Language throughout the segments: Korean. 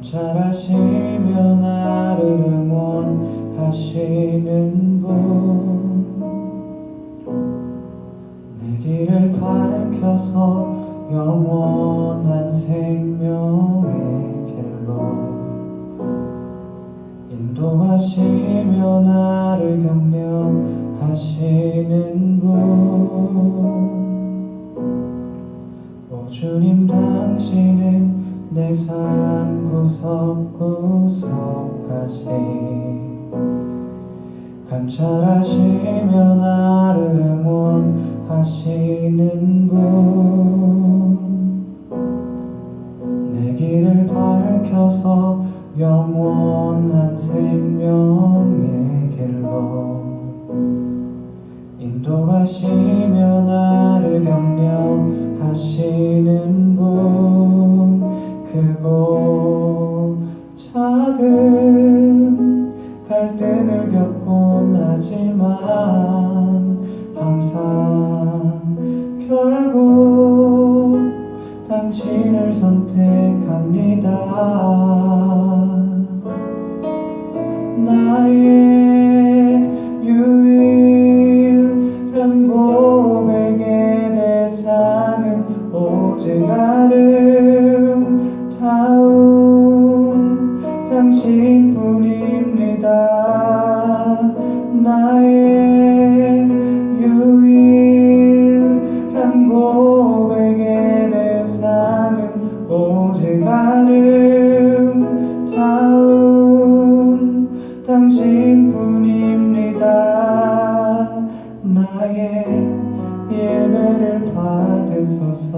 감찰하시며 나를 응원하시는 분, 내 길을 밝혀서 영원한 생명의 길로 인도하시며 나를 격려하시는 분, 오 주님 당신은 내 삶 구석구석까지 감찰하시며 나를 응원하시는 분, 내 길을 밝혀서 영원한 생명의 길로 인도하시며 나를 격려하시는 분, 크고 작은 갈등을 겪곤 하지만 항상 결국 당신을 선택합니다. 나의 유일한 고백의 대상은 오직 아름다운 당신뿐입니다. 나의 유일한 고백의 대상은 오직 아름다운 당신뿐입니다. 나의 예배를 받으소서,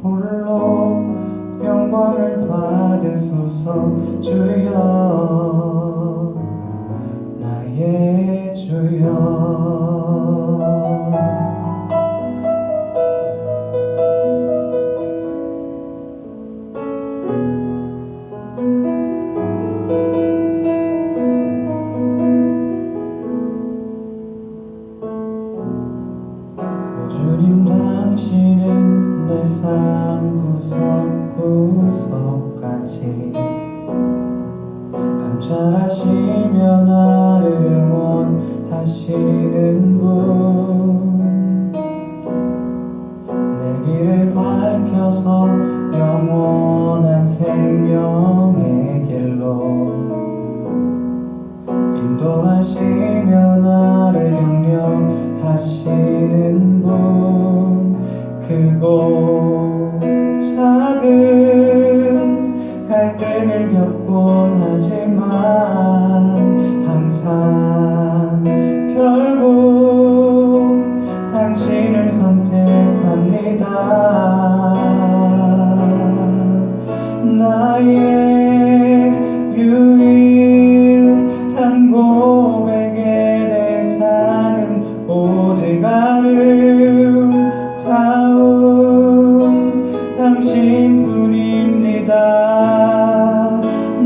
홀로 영광을 받으소서. 주여, 나의 주여. 주님 당신은 내 삶 구석구석까지 감찰하시며 나를 응원하시는 분, 내 길을 밝혀서 영원한 생명의 길로 인도하시며 나를 격려하시는 분, 크고 작은 갈등을 겪곤 하지만 항상 결국 당신을 선택합니다. 나의 유일한 고백의 대상은 오직 아름다운 당신뿐입니다.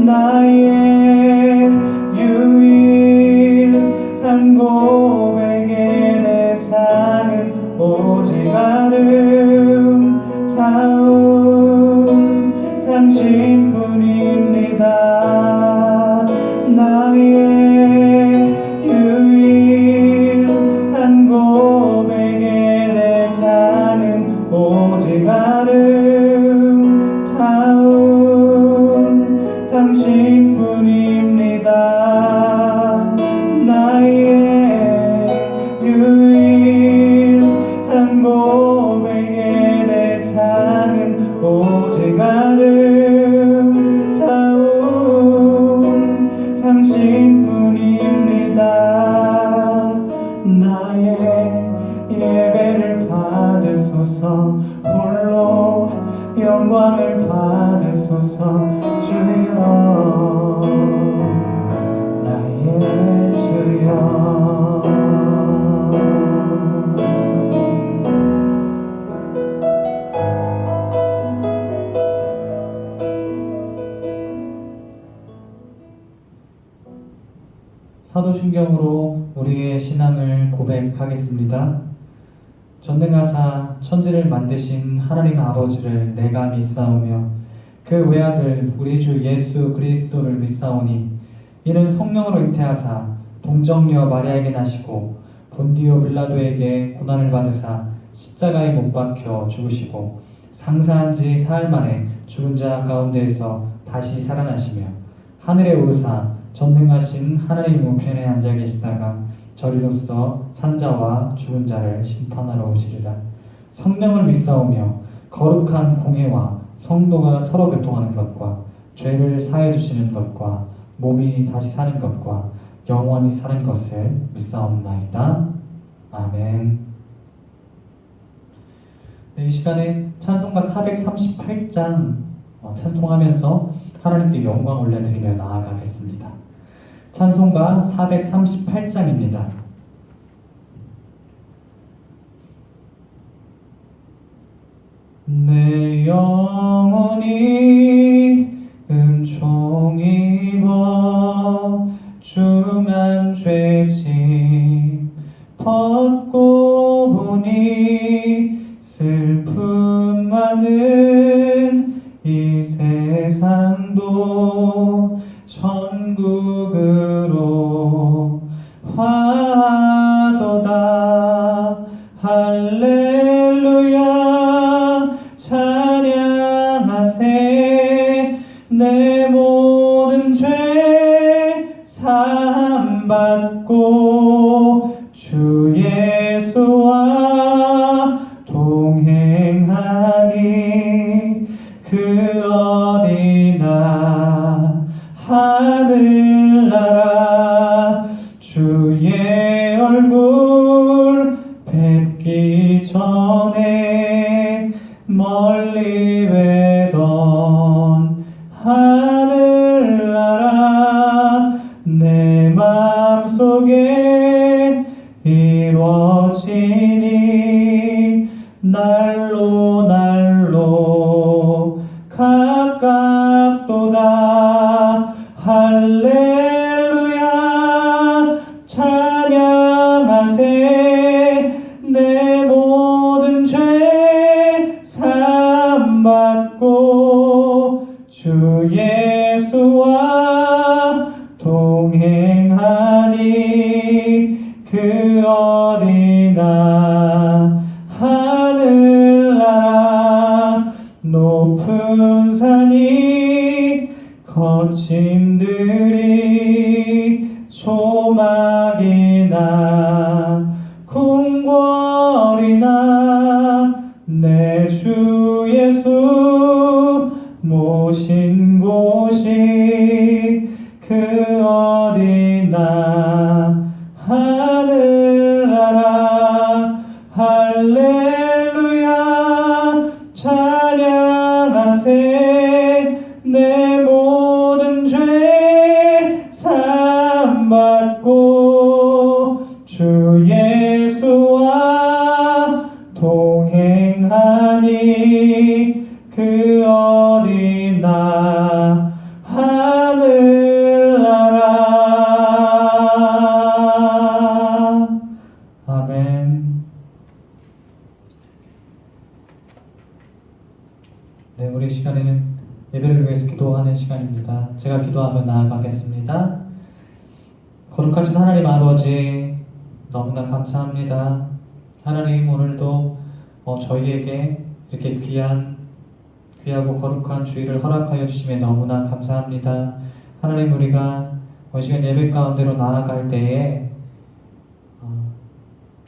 나의 유일한 고백의 대상은 오직 아름다운 당신뿐입니다. 나의 유일한 고백의 대상은 오직 아름다운 당신뿐입니다. 나의 유일한 고백의 대상은 오직 아름다운 당신뿐입니다. 나의 예배를 받으소서, 홀로 영광을 받으소서. 주여, 나의 주여. 사도신경으로 우리의 신앙을 고백하겠습니다. 전능하사 천지를 만드신 하나님 아버지를 내가 믿사오며 그 외아들 우리 주 예수 그리스도를 믿사오니 이는 성령으로 잉태하사 동정녀 마리아에게 나시고 본디오 빌라도에게 고난을 받으사 십자가에 못 박혀 죽으시고 상사한 지 사흘 만에 죽은 자 가운데에서 다시 살아나시며 하늘에 오르사 전능하신 하나님 우편에 앉아 계시다가 저리로서 산자와 죽은 자를 심판하러 오시리라. 성령을 믿사오며 거룩한 공회와 성도가 서로 교통하는 것과 죄를 사해 주시는 것과 몸이 다시 사는 것과 영원히 사는 것을 믿사옵나이다. 아멘. 네, 이 시간에 찬송가 438장 찬송하면서 하나님께 영광 올려드리며 나아가겠습니다. 찬송가 438장입니다. 내 영혼이 은총 입어 중한 죄짐 벗고 보니 슬픔 많은 이 세상도 천국으로 화도다. 할렐루야 찬양하세. 내 모든 죄 사함받고 주 예수와 동행하니 그 어디나 하늘나라 주의 얼굴 뵙기 전에 멀리 외던 하늘나라 내 맘속에 이루어지니 날로 날로 가깝도다. 할렐루야 찬양하세. 내 모든 죄 사함받고 주 예수와 동행하니 그 어디나 하늘나라 높은 산이 거친 들이 조막이나 궁궐이나 내 주 예수 모신 곳이 그 어디나 하늘나라. 할렐루야 찬양하세. 내 모든 죄 사함받고 주 예수와 동행하니 그 어디나 하늘나라. 아멘. 네, 우리 시간에는 예배를 위해서 기도하는 시간입니다. 제가 기도하며 나아가겠습니다. 거룩하신 하나님 아버지, 너무나 감사합니다. 하나님, 오늘도 저희에게 이렇게 귀하고 거룩한 주일을 허락하여 주심에 너무나 감사합니다. 하나님, 우리가 이 시간 예배 가운데로 나아갈 때에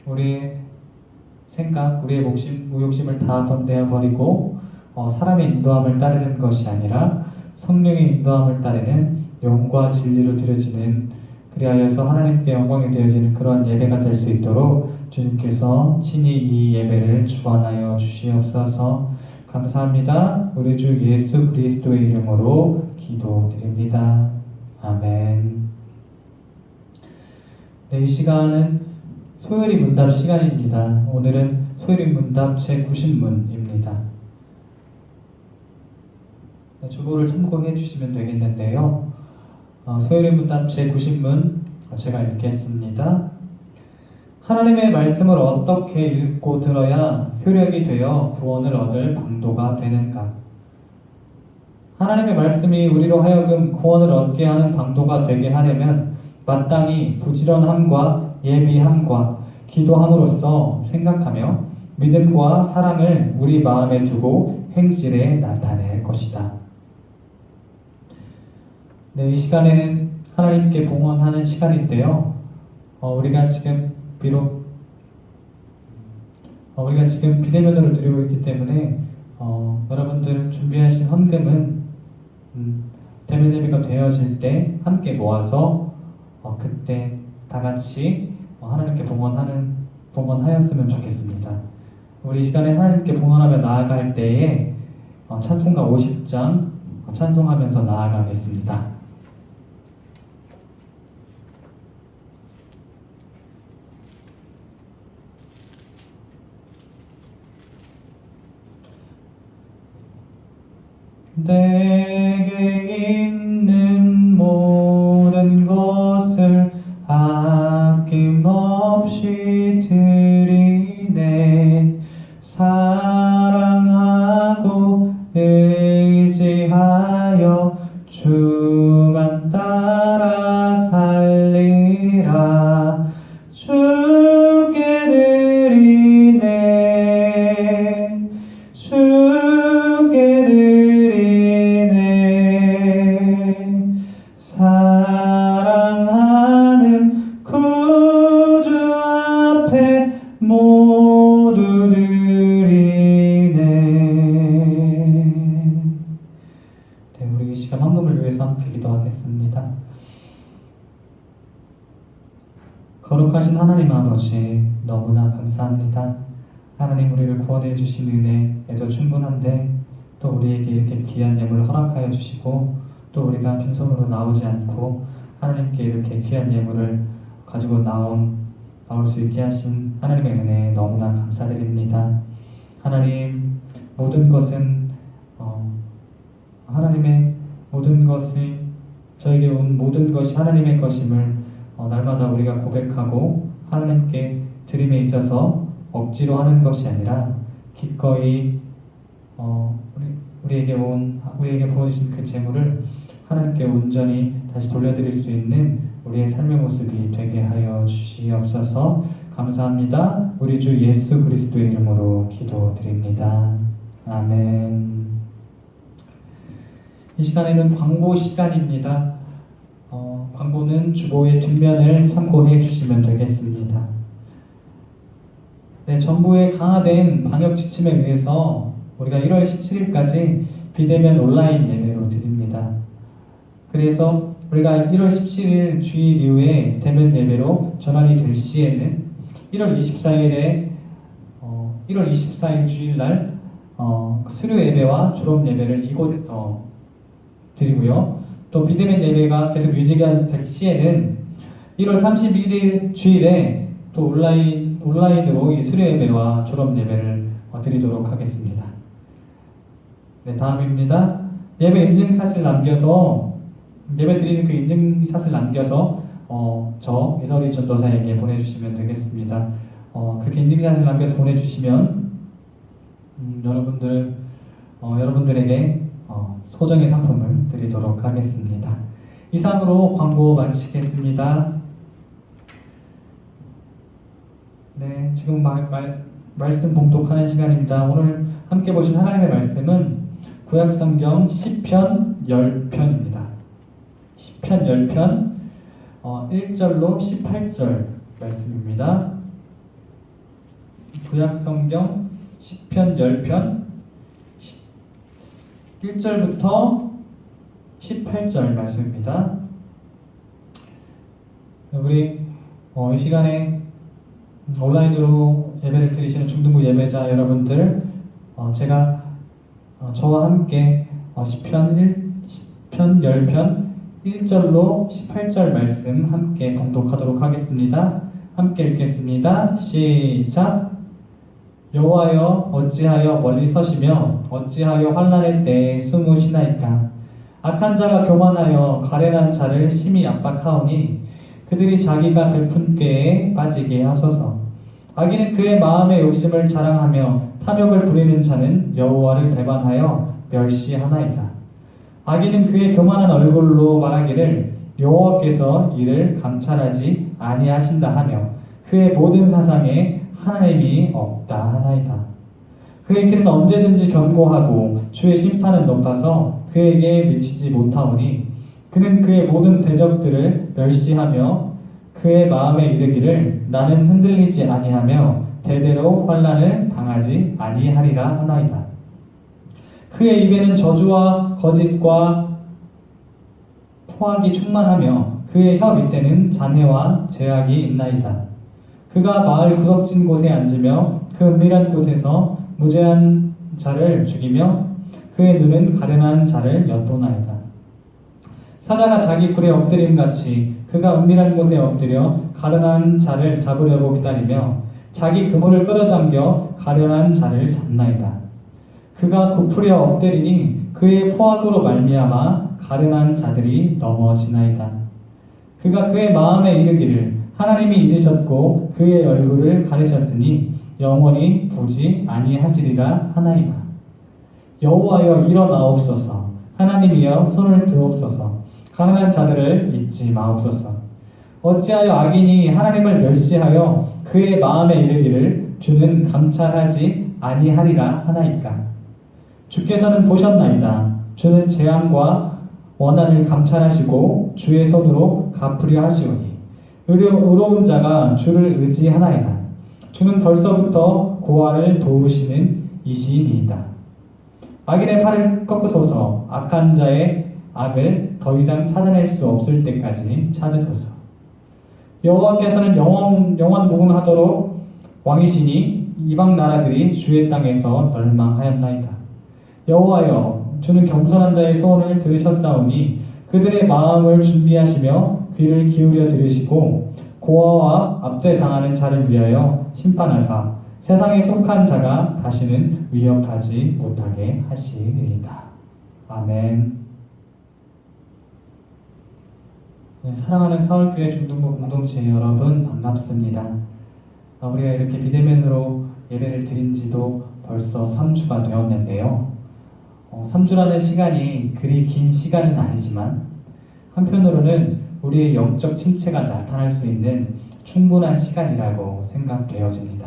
우리의 생각, 우리의 무욕심을 다 번내어 버리고 사람의 인도함을 따르는 것이 아니라 성령의 인도함을 따르는 영과 진리로 드려지는, 그리하여서 하나님께 영광이 되어지는 그러한 예배가 될 수 있도록 주님께서 친히 이 예배를 주관하여 주시옵소서. 감사합니다. 우리 주 예수 그리스도의 이름으로 기도드립니다. 아멘. 네, 이 시간은 소요리 문답 시간입니다. 오늘은 소요리 문답 제90문입니다. 주보를 참고해 주시면 되겠는데요. 소요리 문답 제90문 제가 읽겠습니다. 하나님의 말씀을 어떻게 읽고 들어야 효력이 되어 구원을 얻을 방도가 되는가? 하나님의 말씀이 우리로 하여금 구원을 얻게 하는 방도가 되게 하려면 마땅히 부지런함과 예비함과 기도함으로써 생각하며 믿음과 사랑을 우리 마음에 두고 행실에 나타낼 것이다. 네, 이 시간에는 하나님께 봉헌하는 시간인데요. 우리가 지금 비대면으로 드리고 있기 때문에 여러분들 준비하신 헌금은 대면 예배가 되어질 때 함께 모아서 그때 다 같이 하나님께 봉헌하였으면 좋겠습니다. 우리 이 시간에 하나님께 봉헌하며 나아갈 때에 찬송가 50장 찬송하면서 나아가겠습니다. 내게 있는 모든 것을 아낌없이 드리네. 사랑하고 의지하여 주만 따라 살리라. 주께 드리네. 주께 드리네. 사랑하는 구주 앞에 모두 드리네. 네, 우리 이 시간 헌금을 위해서 함께 기도하겠습니다. 거룩하신 하나님 아버지, 너무나 감사합니다. 하나님, 우리를 구원해 주신 은혜에도 충분한데 또 우리에게 이렇게 귀한 예물을 허락하여 주시고 또 우리가 빈손으로 나오지 않고 하나님께 이렇게 귀한 예물을 가지고 나올 수 있게 하신 하나님의 은혜에 너무나 감사드립니다. 하나님, 모든 것은 하나님의 모든 것이 저에게 온 모든 것이 하나님의 것임을 날마다 우리가 고백하고 하나님께 드림에 있어서 억지로 하는 것이 아니라 기꺼이 우리에게 부어주신 그 재물을 하나님께 온전히 다시 돌려드릴 수 있는 우리의 삶의 모습이 되게 하여 주시옵소서. 감사합니다. 우리 주 예수 그리스도의 이름으로 기도드립니다. 아멘. 이 시간에는 광고 시간입니다. 광고는 주보의 뒷면을 참고해 주시면 되겠습니다. 네, 정부의 강화된 방역 지침에 의해서 우리가 1월 17일까지 비대면 온라인 예배로 드립니다. 그래서 우리가 1월 17일 주일 이후에 대면 예배로 전환이 될 시에는 1월 24일 주일날 수료 예배와 졸업 예배를 이곳에서 드리고요. 또 비대면 예배가 계속 유지가 될 시에는 1월 31일 주일에 또 온라인으로 이 수료 예배와 졸업 예배를 드리도록 하겠습니다. 네, 다음입니다. 예배 인증샷을 남겨서 예배 드리는 그 인증샷을 남겨서 저 이설희 전도사에게 보내주시면 되겠습니다. 그렇게 인증샷을 남겨서 보내주시면 여러분들에게 소정의 상품을 드리도록 하겠습니다. 이상으로 광고 마치겠습니다. 네, 지금 말씀 봉독하는 시간입니다. 오늘 함께 보신 하나님의 말씀은 구약성경 시편 10편입니다. 시편 10편 1절로 18절 말씀입니다. 구약성경 시편 10편 1절부터 18절 말씀입니다. 우리 이 시간에 온라인으로 예배를 드리시는 중등부 예배자 여러분들, 제가 저와 함께 시편 10편 1절로 18절 말씀 함께 봉독하도록 하겠습니다. 함께 읽겠습니다. 시작. 여호와여, 어찌하여 멀리 서시며 어찌하여 환난의 때에 숨으시나이까. 악한 자가 교만하여 가련한 자를 심히 압박하오니 그들이 자기가 들푼 꾀에 빠지게 하소서. 악인은 그의 마음의 욕심을 자랑하며 탐욕을 부리는 자는 여호와를 배반하여 멸시하나이다. 악인은 그의 교만한 얼굴로 말하기를 여호와께서 이를 감찰하지 아니하신다 하며 그의 모든 사상에 하나님이 없다 하나이다. 그의 길은 언제든지 견고하고 주의 심판은 높아서 그에게 미치지 못하오니 그는 그의 모든 대적들을 멸시하며 그의 마음에 이르기를 나는 흔들리지 아니하며 대대로 환난을 당하지 아니하리라 하나이다. 그의 입에는 저주와 거짓과 포악이 충만하며 그의 혀 밑에는 잔해와 죄악이 있나이다. 그가 마을 구석진 곳에 앉으며 그 은밀한 곳에서 무죄한 자를 죽이며 그의 눈은 가련한 자를 엿보나이다. 사자가 자기 굴에 엎드림같이 그가 은밀한 곳에 엎드려 가련한 자를 잡으려고 기다리며 자기 그물을 끌어당겨 가련한 자를 잡나이다. 그가 굽으려 엎드리니 그의 포악으로 말미암아 가련한 자들이 넘어지나이다. 그가 그의 마음에 이르기를 하나님이 잊으셨고 그의 얼굴을 가리셨으니 영원히 보지 아니하시리라 하나이다. 여호와여 일어나옵소서. 하나님이여 손을 드옵소서. 가난한 자들을 잊지 마옵소서. 어찌하여 악인이 하나님을 멸시하여 그의 마음에 이르기를 주는 감찰하지 아니하리라 하나이까. 주께서는 보셨나이다. 주는 재앙과 원한을 감찰하시고 주의 손으로 갚으려 하시오니 의로운 자가 주를 의지하나이다. 주는 벌써부터 고아를 도우시는 이시이니이다. 악인의 팔을 꺾으소서. 악한 자의 악을 더 이상 찾아낼 수 없을 때까지 찾으소서. 여호와께서는 영원 무궁하도록 왕이시니 이방 나라들이 주의 땅에서 멸망하였나이다. 여호와여 주는 겸손한 자의 소원을 들으셨사오니 그들의 마음을 준비하시며 귀를 기울여 들으시고 고아와 압제당하는 자를 위하여 심판하사 세상에 속한 자가 다시는 위협하지 못하게 하시리이다. 아멘. 네, 사랑하는 사월교회 중등부 공동체 여러분 반갑습니다. 우리가 이렇게 비대면으로 예배를 드린 지도 벌써 3주가 되었는데요. 3주라는 시간이 그리 긴 시간은 아니지만 한편으로는 우리의 영적 침체가 나타날 수 있는 충분한 시간이라고 생각되어집니다.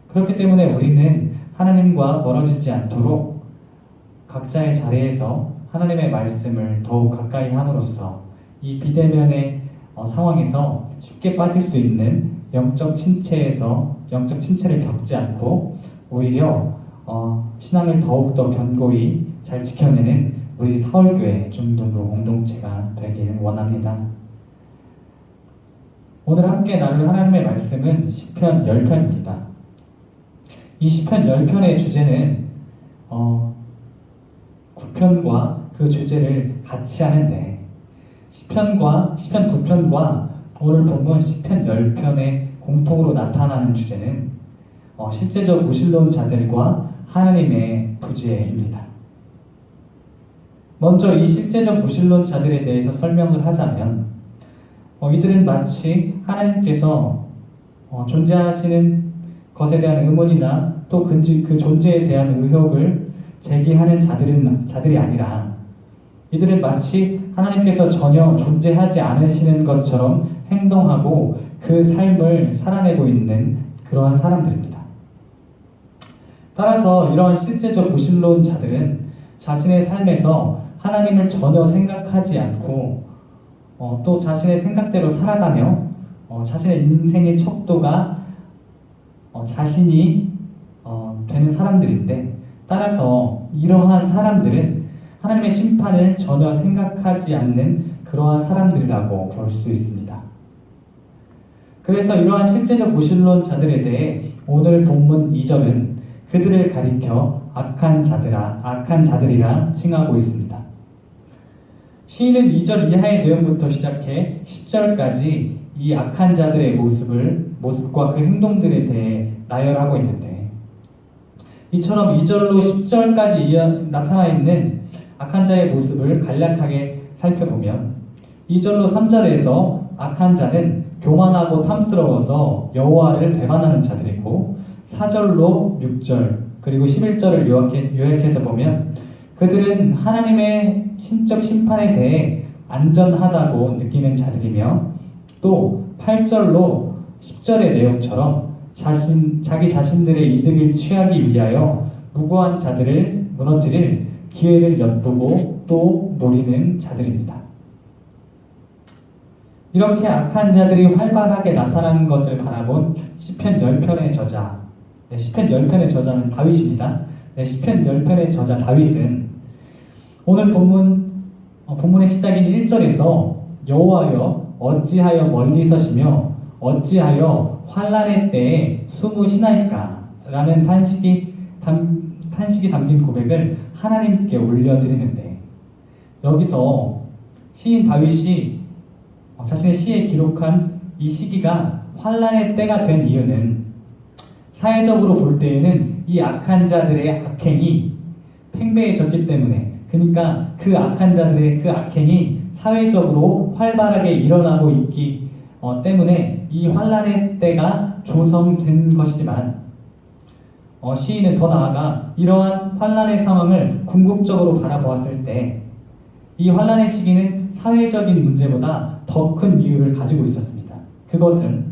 그렇기 때문에 우리는 하나님과 멀어지지 않도록 각자의 자리에서 하나님의 말씀을 더욱 가까이 함으로써 이 비대면의 상황에서 쉽게 빠질 수 있는 영적 침체를 겪지 않고 오히려 신앙을 더욱더 견고히 잘 지켜내는 우리 사월교회 중등부 공동체가 되길 원합니다. 오늘 함께 나눌 하나님의 말씀은 시편 10편입니다. 이 시편 10편의 주제는 9편과 그 주제를 같이 하는데 시편 9편과 오늘 본문 시편 10편의 공통으로 나타나는 주제는 실제적 무신론자들과 하나님의 부재입니다. 먼저 이 실제적 무신론자들에 대해서 설명을 하자면 이들은 마치 하나님께서 존재하시는 것에 대한 의문이나 또 그 존재에 대한 의혹을 제기하는 자들이 아니라 이들은 마치 하나님께서 전혀 존재하지 않으시는 것처럼 행동하고 그 삶을 살아내고 있는 그러한 사람들입니다. 따라서 이러한 실제적 무신론자들은 자신의 삶에서 하나님을 전혀 생각하지 않고 또 자신의 생각대로 살아가며 자신의 인생의 척도가 자신이 되는 사람들인데 따라서 이러한 사람들은 하나님의 심판을 전혀 생각하지 않는 그러한 사람들이라고 볼 수 있습니다. 그래서 이러한 실제적 무신론자들에 대해 오늘 본문 2절은 그들을 가리켜 악한 자들이라 칭하고 있습니다. 시인은 2절 이하의 내용부터 시작해 10절까지 이 악한 자들의 모습과 그 행동들에 대해 나열하고 있는데 이처럼 2절로 10절까지 나타나 있는 악한 자의 모습을 간략하게 살펴보면 2절로 3절에서 악한 자는 교만하고 탐스러워서 여호와를 배반하는 자들이고 4절로 6절 그리고 11절을 요약해서 보면 그들은 하나님의 신적 심판에 대해 안전하다고 느끼는 자들이며 또 8절로 10절의 내용처럼 자기 자신들의 이득을 취하기 위하여 무고한 자들을 무너뜨릴 기회를 엿보고 또 노리는 자들입니다. 이렇게 악한 자들이 활발하게 나타나는 것을 바라본 시편 10편의 저자, 시편 10편의 저자는 다윗입니다. 시편 10편의 저자 다윗은 오늘 본문의 시작인 1절에서 여호와여 어찌하여 멀리 서시며 어찌하여 환난의 때에 숨으시나이까 라는 탄식이 담긴 고백을 하나님께 올려드리는데, 여기서 시인 다윗이 자신의 시에 기록한 이 시기가 환난의 때가 된 이유는 사회적으로 볼 때에는 이 악한 자들의 악행이 팽배해졌기 때문에, 그러니까 그 악한 자들의 그 악행이 사회적으로 활발하게 일어나고 있기 때문에 이 환난의 때가 조성된 것이지만, 시인은 더 나아가 이러한 환난의 상황을 궁극적으로 바라보았을 때 이 환난의 시기는 사회적인 문제보다 더 큰 이유를 가지고 있었습니다. 그것은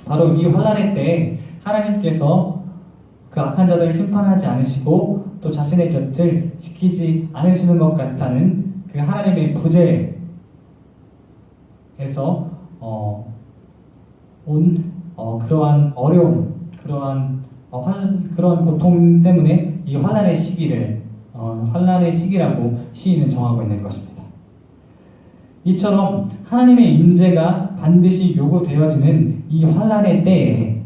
바로 이 환난의 때에 하나님께서 그 악한 자들을 심판하지 않으시고 또 자신의 곁을 지키지 않으시는 것 같다는 그 하나님의 부재에서 온 그러한 어려움, 그러한 고통 때문에 이 환난의 시기라고 시인은 정하고 있는 것입니다. 이처럼 하나님의 임재가 반드시 요구되어지는 이 환난의 때에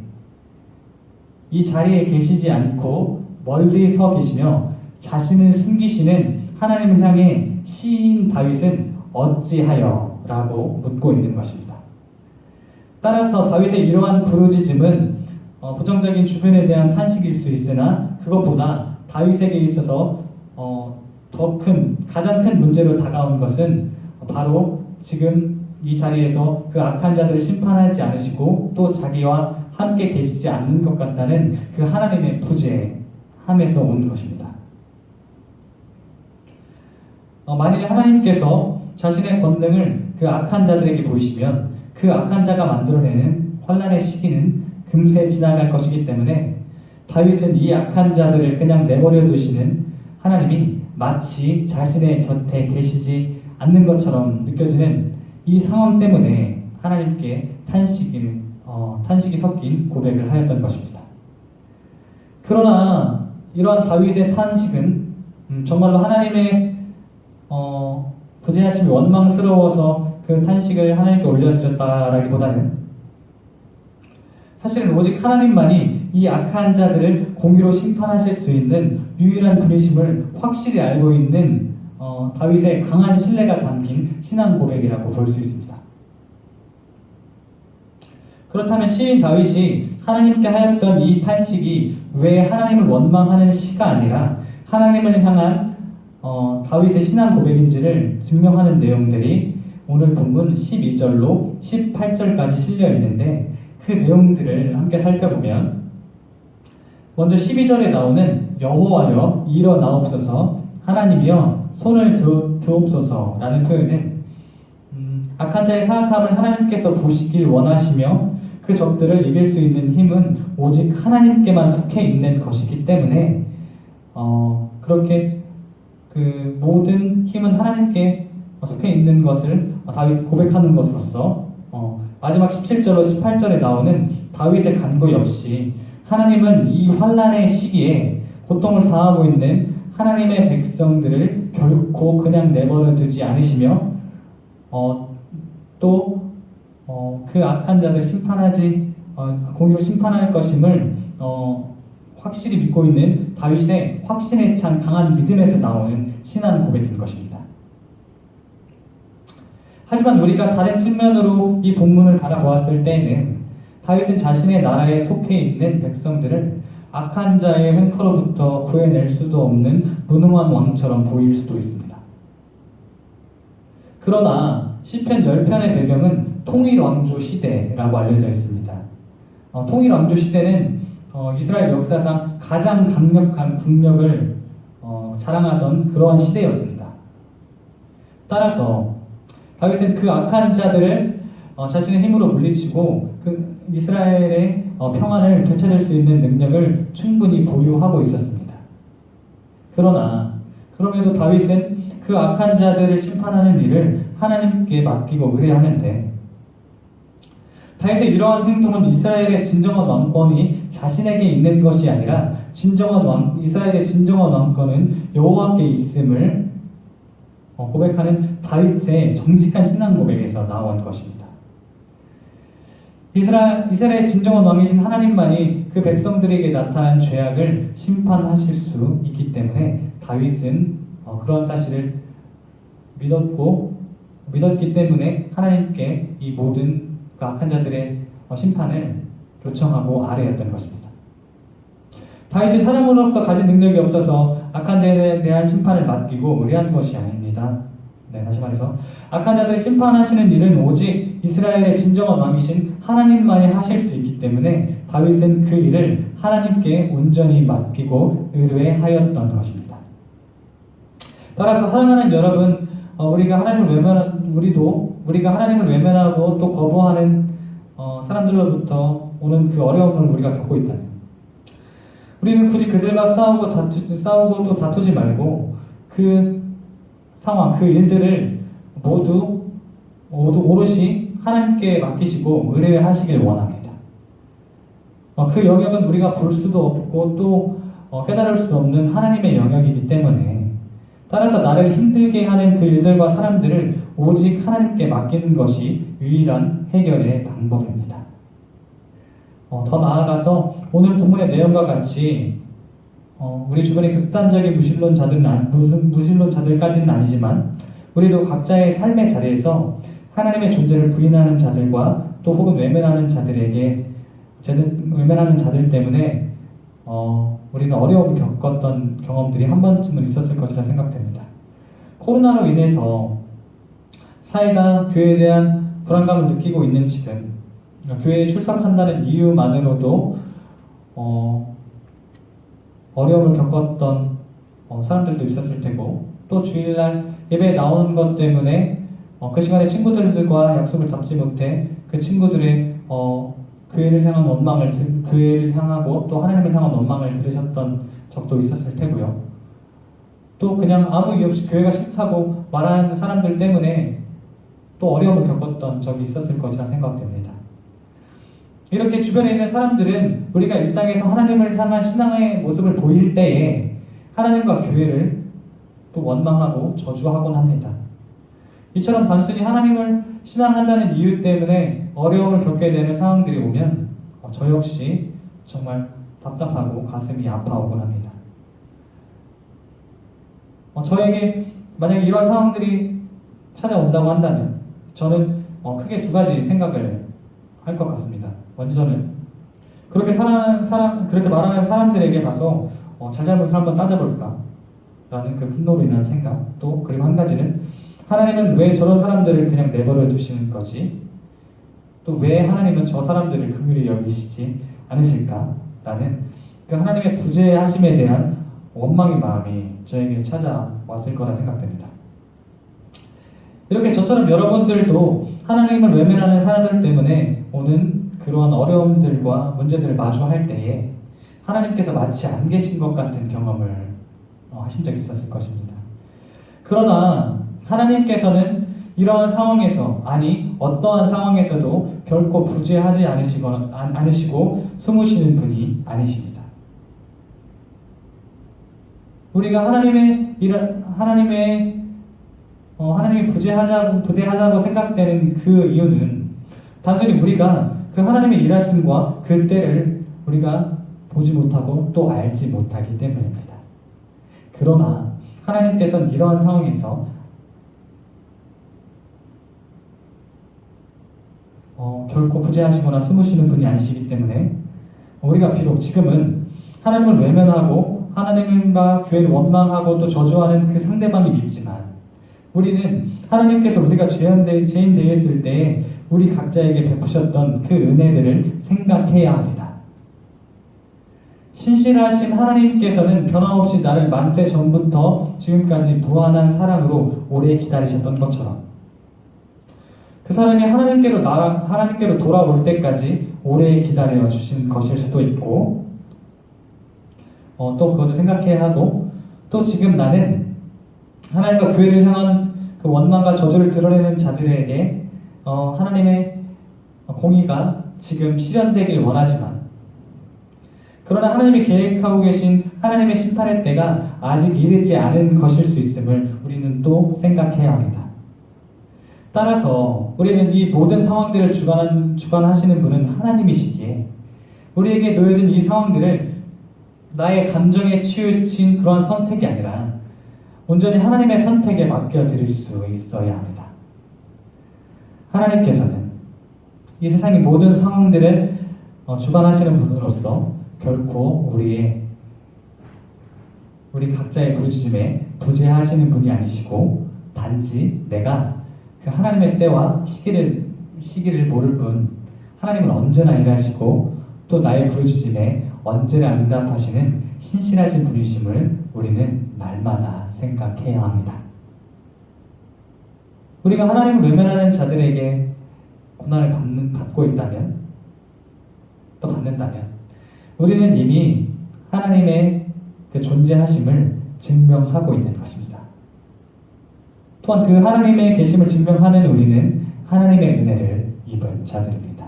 이 자리에 계시지 않고 멀리 서 계시며 자신을 숨기시는 하나님을 향해 시인 다윗은 어찌하여? 라고 묻고 있는 것입니다. 따라서 다윗의 이러한 부르짖음은 부정적인 주변에 대한 탄식일 수 있으나 그것보다 다윗에게 있어서 가장 큰 문제로 다가온 것은 바로 지금 이 자리에서 그 악한 자들을 심판하지 않으시고 또 자기와 함께 계시지 않는 것 같다는 그 하나님의 부재함에서 온 것입니다. 만일 하나님께서 자신의 권능을 그 악한 자들에게 보이시면 그 악한 자가 만들어내는 환난의 시기는 금세 지나갈 것이기 때문에 다윗은 이 악한 자들을 그냥 내버려 두시는 하나님이 마치 자신의 곁에 계시지 않는 것처럼 느껴지는 이 상황 때문에 하나님께 탄식이 섞인 고백을 하였던 것입니다. 그러나 이러한 다윗의 탄식은 정말로 하나님의 부재하심이 원망스러워서 그 탄식을 하나님께 올려드렸다라기보다는 사실은 오직 하나님만이 이 악한 자들을 공의로 심판하실 수 있는 유일한 분이심을 확실히 알고 있는 다윗의 강한 신뢰가 담긴 신앙 고백이라고 볼 수 있습니다. 그렇다면 시인 다윗이 하나님께 하였던 이 탄식이 왜 하나님을 원망하는 시가 아니라 하나님을 향한 다윗의 신앙 고백인지를 증명하는 내용들이 오늘 본문 12절로 18절까지 실려 있는데, 그 내용들을 함께 살펴보면 먼저 12절에 나오는 여호와여 일어나옵소서 하나님이여 손을 드옵소서라는 표현은 악한 자의 사악함을 하나님께서 보시길 원하시며 그 적들을 이길 수 있는 힘은 오직 하나님께만 속해 있는 것이기 때문에 그렇게 그 모든 힘은 하나님께 속해 있는 것을 다윗이 고백하는 것으로서 마지막 17절로 18절에 나오는 다윗의 간구 역시 하나님은 이 환난의 시기에 고통을 당하고 있는 하나님의 백성들을 결코 그냥 내버려 두지 않으시며 또 그 악한 자들 공의로 심판할 것임을 확실히 믿고 있는 다윗의 확신에 찬 강한 믿음에서 나오는 신앙 고백인 것입니다. 하지만 우리가 다른 측면으로 이 본문을 바라보았을 때에는 다윗은 자신의 나라에 속해 있는 백성들을 악한 자의 횡포로부터 구해낼 수도 없는 무능한 왕처럼 보일 수도 있습니다. 그러나 시편 10편의 배경은 통일왕조 시대라고 알려져 있습니다. 통일왕조 시대는 이스라엘 역사상 가장 강력한 국력을 자랑하던 그러한 시대였습니다. 따라서 다윗은 그 악한 자들을 자신의 힘으로 물리치고 그 이스라엘의 평안을 되찾을 수 있는 능력을 충분히 보유하고 있었습니다. 그럼에도 다윗은 그 악한 자들을 심판하는 일을 하나님께 맡기고 의뢰하는데, 다윗의 이러한 행동은 이스라엘의 진정한 왕권이 자신에게 있는 것이 아니라 이스라엘의 진정한 왕권은 여호와께 있음을 고백하는 다윗의 정직한 신앙 고백에서 나온 것입니다. 이스라엘의 진정한 왕이신 하나님만이 그 백성들에게 나타난 죄악을 심판하실 수 있기 때문에 다윗은 그런 사실을 믿었기 때문에 하나님께 이 모든 그 악한 자들의 심판을 요청하고 아뢰었던 것입니다. 다윗이 사람으로서 가진 능력이 없어서 악한 자에 대한 심판을 맡기고 의뢰한 것이 아닙니다. 다시 말해서 악한 자들을 심판하시는 일은 오직 이스라엘의 진정한 왕이신 하나님만이 하실 수 있기 때문에 다윗은 그 일을 하나님께 온전히 맡기고 의뢰하였던 것입니다. 따라서 사랑하는 여러분, 우리가 하나님을 외면하고 또 거부하는 사람들로부터 오는 그 어려움을 우리가 겪고 있다면, 우리는 굳이 그들과 싸우고 또 다투지 말고 그 상황, 그 일들을 모두 오롯이 하나님께 맡기시고 의뢰하시길 원합니다. 그 영역은 우리가 볼 수도 없고 또 깨달을 수 없는 하나님의 영역이기 때문에, 따라서 나를 힘들게 하는 그 일들과 사람들을 오직 하나님께 맡기는 것이 유일한 해결의 방법입니다. 더 나아가서 오늘 본문의 내용과 같이 우리 주변의 극단적인 무신론자들까지는 아니지만 우리도 각자의 삶의 자리에서 하나님의 존재를 부인하는 자들과 또 혹은 외면하는 자들 때문에 우리는 어려움을 겪었던 경험들이 한 번쯤은 있었을 것이라 생각됩니다. 코로나로 인해서 사회가 교회에 대한 불안감을 느끼고 있는 지금, 교회에 출석한다는 이유만으로도 어려움을 겪었던 사람들도 있었을 테고, 또 주일날 예배에 나오는 것 때문에 그 시간에 친구들과 약속을 잡지 못해 그 친구들의 교회를 향하고 또 하나님을 향한 원망을 들으셨던 적도 있었을 테고요. 또 그냥 아무 이유 없이 교회가 싫다고 말하는 사람들 때문에 또 어려움을 겪었던 적이 있었을 것이라 생각됩니다. 이렇게 주변에 있는 사람들은 우리가 일상에서 하나님을 향한 신앙의 모습을 보일 때에 하나님과 교회를 또 원망하고 저주하곤 합니다. 이처럼 단순히 하나님을 신앙한다는 이유 때문에 어려움을 겪게 되는 상황들이 오면 저 역시 정말 답답하고 가슴이 아파오곤 합니다. 저에게 만약에 이런 상황들이 찾아온다고 한다면 저는 크게 두 가지 생각을 할 것 같습니다. 먼저는 그렇게 말하는 사람들에게 가서 잘잘못을 한번 따져볼까 라는 그 분노로 인한 생각, 또 그리고 한 가지는 하나님은 왜 저런 사람들을 그냥 내버려 두시는 거지? 또 왜 하나님은 저 사람들을 긍휼히 여기시지 않으실까라는 그 하나님의 부재하심에 대한 원망의 마음이 저에게 찾아왔을 거라 생각됩니다. 이렇게 저처럼 여러분들도 하나님을 외면하는 사람들 때문에 오는 그러한 어려움들과 문제들을 마주할 때에 하나님께서 마치 안 계신 것 같은 경험을 하신 적이 있었을 것입니다. 그러나 하나님께서는 이러한 상황에서, 아니 어떠한 상황에서도 결코 부재하지 않으시고 숨으시는 분이 아니십니다. 우리가 하나님이 부재하자고 생각되는 그 이유는 단순히 우리가 그 하나님의 일하심과 그 때를 우리가 보지 못하고 또 알지 못하기 때문입니다. 그러나 하나님께서는 이러한 상황에서 결코 부재하시거나 숨으시는 분이 아니시기 때문에 우리가 비록 지금은 하나님을 외면하고 하나님과 교회를 원망하고 또 저주하는 그 상대방이 밉지만, 우리는 하나님께서 우리가 죄인 되었을 때 우리 각자에게 베푸셨던 그 은혜들을 생각해야 합니다. 신실하신 하나님께서는 변함없이 나를 만세 전부터 지금까지 무한한 사랑으로 오래 기다리셨던 것처럼 그 사람이 하나님께로 돌아올 때까지 오래 기다려 주신 것일 수도 있고 또 그것을 생각해야 하고 또 지금 나는 하나님과 교회를 향한 그 원망과 저주를 드러내는 자들에게 하나님의 공의가 지금 실현되길 원하지만 그러나 하나님이 계획하고 계신 하나님의 심판의 때가 아직 이르지 않은 것일 수 있음을 우리는 또 생각해야 합니다. 따라서 우리는 이 모든 상황들을 주관하시는 분은 하나님이시기에 우리에게 놓여진 이 상황들을 나의 감정에 치우친 그러한 선택이 아니라 온전히 하나님의 선택에 맡겨드릴 수 있어야 합니다. 하나님께서는 이 세상의 모든 상황들을 주관하시는 분으로서 결코 우리 각자의 부르짖음에 부재하시는 분이 아니시고 단지 내가 그 하나님의 때와 시기를 모를 뿐 하나님은 언제나 일하시고 또 나의 부르짖음에 언제나 응답하시는 신실하신 분이심을 우리는 날마다 생각해야 합니다. 우리가 하나님을 외면하는 자들에게 고난을 받고 있다면 또 받는다면 우리는 이미 하나님의 그 존재하심을 증명하고 있는 것입니다. 또한 그 하나님의 계심을 증명하는 우리는 하나님의 은혜를 입은 자들입니다.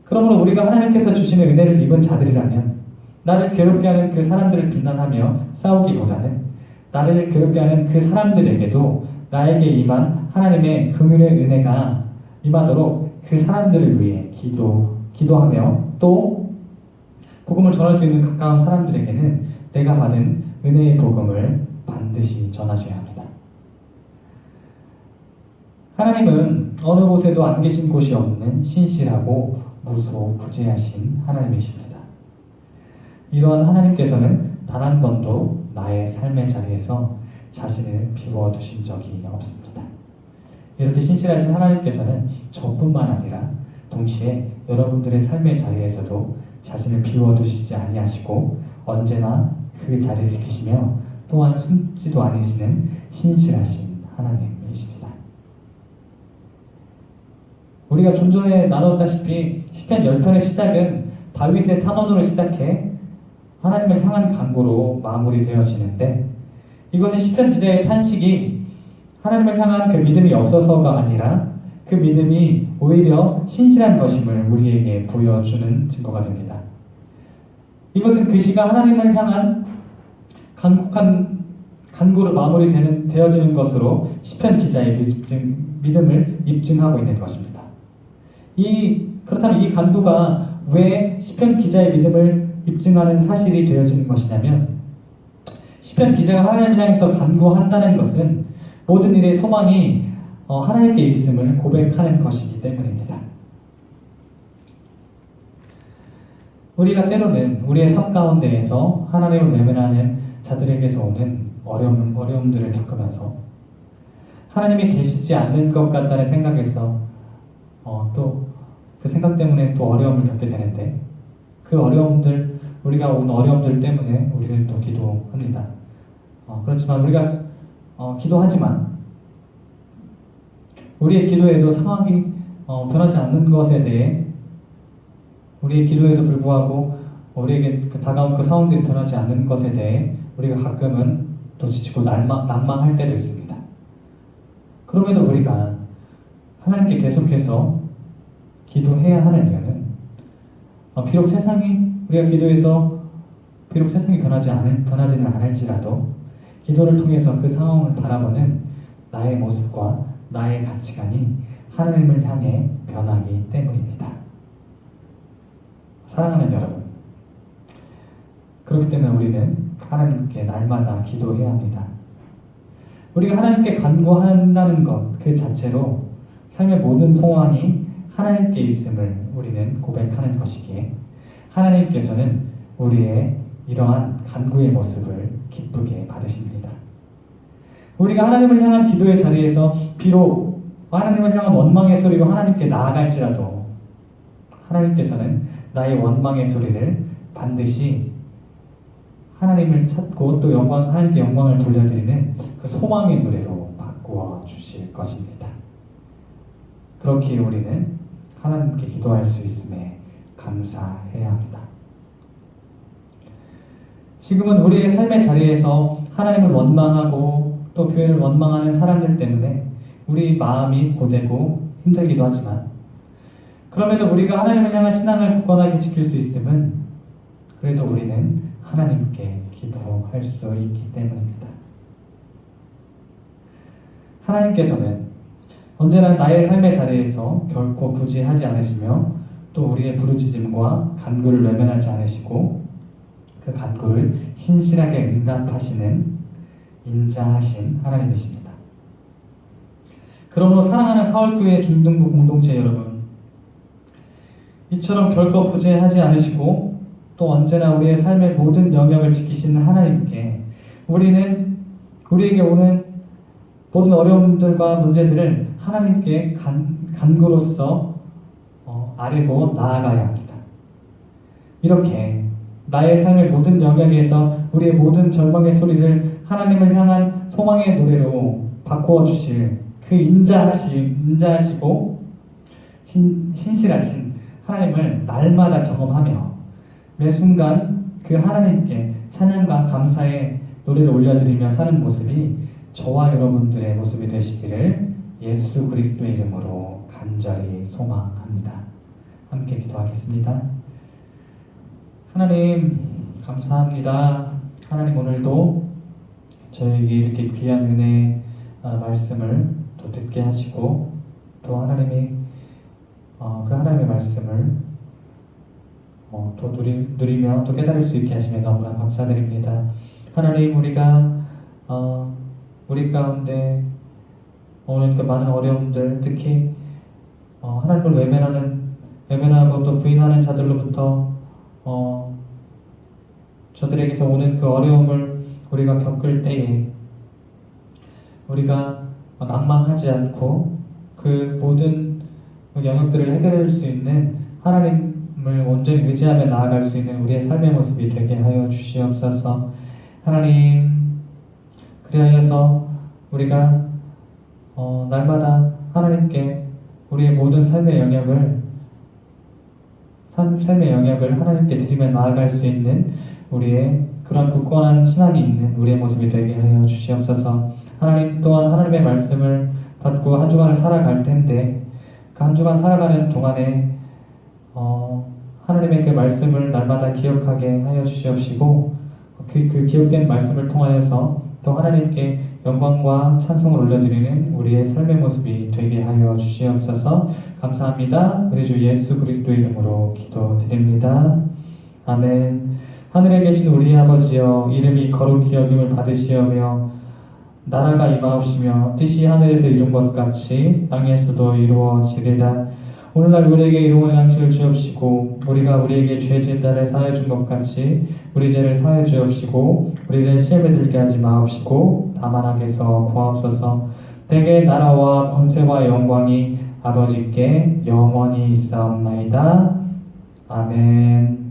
그러므로 우리가 하나님께서 주시는 은혜를 입은 자들이라면 나를 괴롭게 하는 그 사람들을 비난하며 싸우기보다는 나를 괴롭게 하는 그 사람들에게도 나에게 임한 하나님의 긍휼의 은혜가 임하도록 그 사람들을 위해 기도하며 또 복음을 전할 수 있는 가까운 사람들에게는 내가 받은 은혜의 복음을 반드시 전하셔야 합니다. 하나님은 어느 곳에도 안 계신 곳이 없는 신실하고 무소부재하신 하나님이십니다. 이러한 하나님께서는 단 한 번도 나의 삶의 자리에서 자신을 비워두신 적이 없습니다. 이렇게 신실하신 하나님께서는 저뿐만 아니라 동시에 여러분들의 삶의 자리에서도 자신을 비워두시지 아니하시고 언제나 그 자리를 지키시며 또한 숨지도 않으시는 신실하신 하나님이십니다. 우리가 좀 전에 나눴다시피 시편 10편의 시작은 다윗의 탄원으로 시작해 하나님을 향한 간구로 마무리되어지는데 이것은 시편 기자의 탄식이 하나님을 향한 그 믿음이 없어서가 아니라 그 믿음이 오히려 신실한 것임을 우리에게 보여주는 증거가 됩니다. 이것은 그 시가 하나님을 향한 간곡한 간구로 마무리되어지는 것으로 시편 기자의 믿음을 입증하고 있는 것입니다. 그렇다면 이 간구가 왜 시편 기자의 믿음을 입증하는 사실이 되어지는 것이냐면 시편 기자가 하나님을 향해서 간구한다는 것은 모든 일의 소망이 하나님께 있음을 고백하는 것이기 때문입니다. 우리가 때로는 우리의 삶 가운데에서 하나님을 외면하는 자들에게서 오는 어려움들을 겪으면서 하나님이 계시지 않는 것 같다는 생각에서 또 그 생각 때문에 또 어려움을 겪게 되는데 그 우리가 온 어려움들 때문에 우리는 또 기도합니다. 그렇지만 우리가 기도하지만 우리의 기도에도 상황이 변하지 않는 것에 대해 우리의 기도에도 불구하고 우리에게 다가온 그 상황들이 변하지 않는 것에 대해 우리가 가끔은 또 지치고 난망할 때도 있습니다. 그럼에도 우리가 하나님께 계속해서 기도해야 하는 이유는 비록 우리가 기도해서 비록 세상이 변하지는 않을지라도 기도를 통해서 그 상황을 바라보는 나의 모습과 나의 가치관이 하나님을 향해 변하기 때문입니다. 사랑하는 여러분, 그렇기 때문에 우리는 하나님께 날마다 기도해야 합니다. 우리가 하나님께 간구한다는 것 그 자체로 삶의 모든 상황이 하나님께 있음을 우리는 고백하는 것이기에 하나님께서는 우리의 이러한 간구의 모습을 기쁘게 받으십니다. 우리가 하나님을 향한 기도의 자리에서 비록 하나님을 향한 원망의 소리로 하나님께 나아갈지라도 하나님께서는 나의 원망의 소리를 반드시 하나님을 찾고 또 하나님께 영광을 돌려드리는 그 소망의 노래로 바꾸어 주실 것입니다. 그렇게 우리는 하나님께 기도할 수 있음에 감사해야 합니다. 지금은 우리의 삶의 자리에서 하나님을 원망하고 또 교회를 원망하는 사람들 때문에 우리 마음이 고되고 힘들기도 하지만, 그럼에도 우리가 하나님을 향한 신앙을 굳건하게 지킬 수 있음은 그래도 우리는 하나님께 기도할 수 있기 때문입니다. 하나님께서는 언제나 나의 삶의 자리에서 결코 부지하지 않으시며 또 우리의 부르짖음과 간구를 외면하지 않으시고 그 간구를 신실하게 응답하시는 인자하신 하나님이십니다. 그러므로 사랑하는 사월교회 중등부 공동체 여러분, 이처럼 결코 부재하지 않으시고 또 언제나 우리의 삶의 모든 영역을 지키시는 하나님께 우리는 우리에게 오는 모든 어려움들과 문제들을 하나님께 간구로서 아뢰고 나아가야 합니다. 이렇게 나의 삶의 모든 영역에서 우리의 모든 절망의 소리를 하나님을 향한 소망의 노래로 바꾸어 주실 그 인자하시고 신실하신 하나님을 날마다 경험하며 매 순간 그 하나님께 찬양과 감사의 노래를 올려드리며 사는 모습이 저와 여러분들의 모습이 되시기를 예수 그리스도의 이름으로 간절히 소망합니다. 함께 기도하겠습니다. 하나님 감사합니다. 하나님 오늘도 저에게 이렇게 귀한 은혜 말씀을 또 듣게 하시고 또 하나님이 그 하나님의 말씀을 또 누리며 또 깨달을 수 있게 하시며 너무나 감사드립니다. 하나님 우리 가운데 오늘 그 많은 어려움들, 특히 하나님을 외면하고 또 부인하는 자들로부터 저들에게서 오는 그 어려움을 우리가 겪을 때에 우리가 낭망하지 않고 그 모든 영역들을 해결할 수 있는 하나님을 온전히 의지하며 나아갈 수 있는 우리의 삶의 모습이 되게 하여 주시옵소서. 하나님, 그리하여서 우리가 날마다 하나님께 우리의 모든 삶의 영역을 하나님께 드리며 나아갈 수 있는 우리의 그런 굳건한 신앙이 있는 우리의 모습이 되게 하여 주시옵소서. 하나님 또한 하나님의 말씀을 받고 한 주간을 살아갈 텐데 그 한 주간 살아가는 동안에 하나님의 그 말씀을 날마다 기억하게 하여 주시옵시고 그 기억된 말씀을 통하여서 또 하나님께 영광과 찬송을 올려드리는 우리의 삶의 모습이 되게 하여 주시옵소서. 감사합니다. 우리 주 예수 그리스도의 이름으로 기도드립니다. 아멘. 하늘에 계신 우리 아버지여, 이름이 거룩히 여김을 받으시오며 나라가 임하옵시며 뜻이 하늘에서 이룬 것 같이 땅에서도 이루어지리라. 오늘날 우리에게 일용할 양식을 주옵시고 우리가 우리에게 죄 지은 자를 사하여 준 것 같이 우리 죄를 사하여 주옵시고 우리를 시험에 들게 하지 마옵시고 다만 악에서 구하옵소서. 대개 나라와 권세와 영광이 아버지께 영원히 있사옵나이다. 아멘.